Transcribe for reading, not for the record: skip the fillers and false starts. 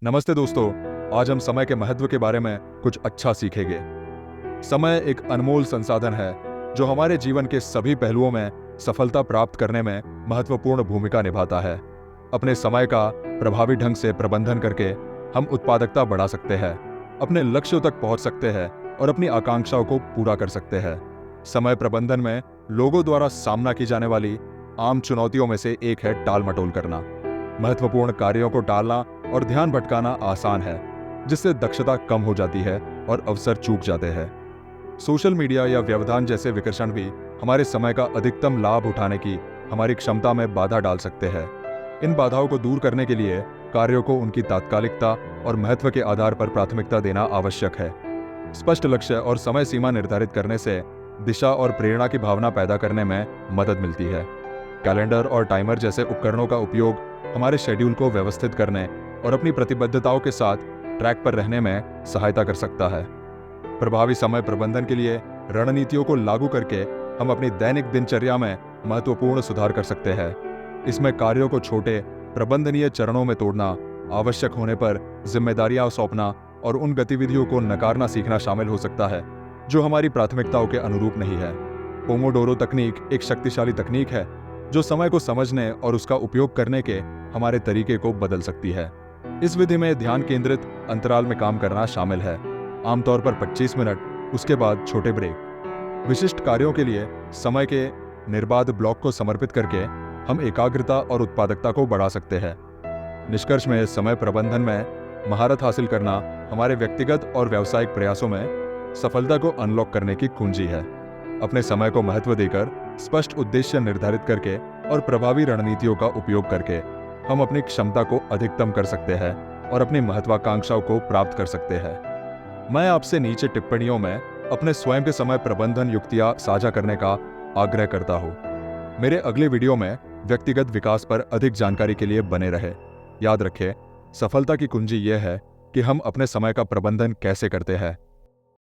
नमस्ते दोस्तों। आज हम समय के महत्व के बारे में कुछ अच्छा सीखेंगे। समय एक अनमोल संसाधन है जो हमारे जीवन के सभी पहलुओं में सफलता प्राप्त करने में महत्वपूर्ण भूमिका निभाता है। अपने समय का प्रभावी ढंग से प्रबंधन करके हम उत्पादकता बढ़ा सकते हैं, अपने लक्ष्यों तक पहुंच सकते हैं और अपनी आकांक्षाओं को पूरा कर सकते हैं। समय प्रबंधन में लोगों द्वारा सामना की जाने वाली आम चुनौतियों में से एक है टाल मटोल करना। महत्वपूर्ण कार्यों को टालना और ध्यान भटकाना आसान है, जिससे दक्षता कम हो जाती है और अवसर चूक जाते हैं। सोशल मीडिया या व्यवधान जैसे विकर्षण भी हमारे समय का अधिकतम लाभ उठाने की हमारी क्षमता में बाधा डाल सकते हैं। इन बाधाओं को दूर करने के लिए कार्यों को उनकी तात्कालिकता और महत्व के आधार पर प्राथमिकता देना आवश्यक है। स्पष्ट लक्ष्य और समय सीमा निर्धारित करने से दिशा और प्रेरणा की भावना पैदा करने में मदद मिलती है। कैलेंडर और टाइमर जैसे उपकरणों का उपयोग हमारे शेड्यूल को व्यवस्थित करने और अपनी प्रतिबद्धताओं के साथ ट्रैक पर रहने में सहायता कर सकता है। प्रभावी समय प्रबंधन के लिए रणनीतियों को लागू करके हम अपनी दैनिक दिनचर्या में महत्वपूर्ण सुधार कर सकते हैं। इसमें कार्यों को छोटे प्रबंधनीय चरणों में तोड़ना, आवश्यक होने पर जिम्मेदारियां सौंपना और उन गतिविधियों को नकारना सीखना शामिल हो सकता है जो हमारी प्राथमिकताओं के अनुरूप नहीं है। पोमोडोरो तकनीक एक शक्तिशाली तकनीक है जो समय को समझने और उसका उपयोग करने के हमारे तरीके को बदल सकती है। इस विधि में ध्यान केंद्रित अंतराल में काम करना शामिल है, आमतौर पर 25 मिनट, उसके बाद छोटे ब्रेक। विशिष्ट कार्यों के लिए समय के निर्बाध ब्लॉक को समर्पित करके हम एकाग्रता और उत्पादकता को बढ़ा सकते हैं। निष्कर्ष में समय प्रबंधन में महारत हासिल करना हमारे व्यक्तिगत और व्यावसायिक प्रयासों में सफलता को अनलॉक करने की कुंजी है। अपने समय को महत्व देकर, स्पष्ट उद्देश्य निर्धारित करके और प्रभावी रणनीतियों का उपयोग करके हम अपनी क्षमता को अधिकतम कर सकते हैं और अपनी महत्वाकांक्षाओं को प्राप्त कर सकते हैं। मैं आपसे नीचे टिप्पणियों में अपने स्वयं के समय प्रबंधन युक्तियां साझा करने का आग्रह करता हूं। मेरे अगले वीडियो में व्यक्तिगत विकास पर अधिक जानकारी के लिए बने रहे। याद रखें, सफलता की कुंजी यह है कि हम अपने समय का प्रबंधन कैसे करते हैं।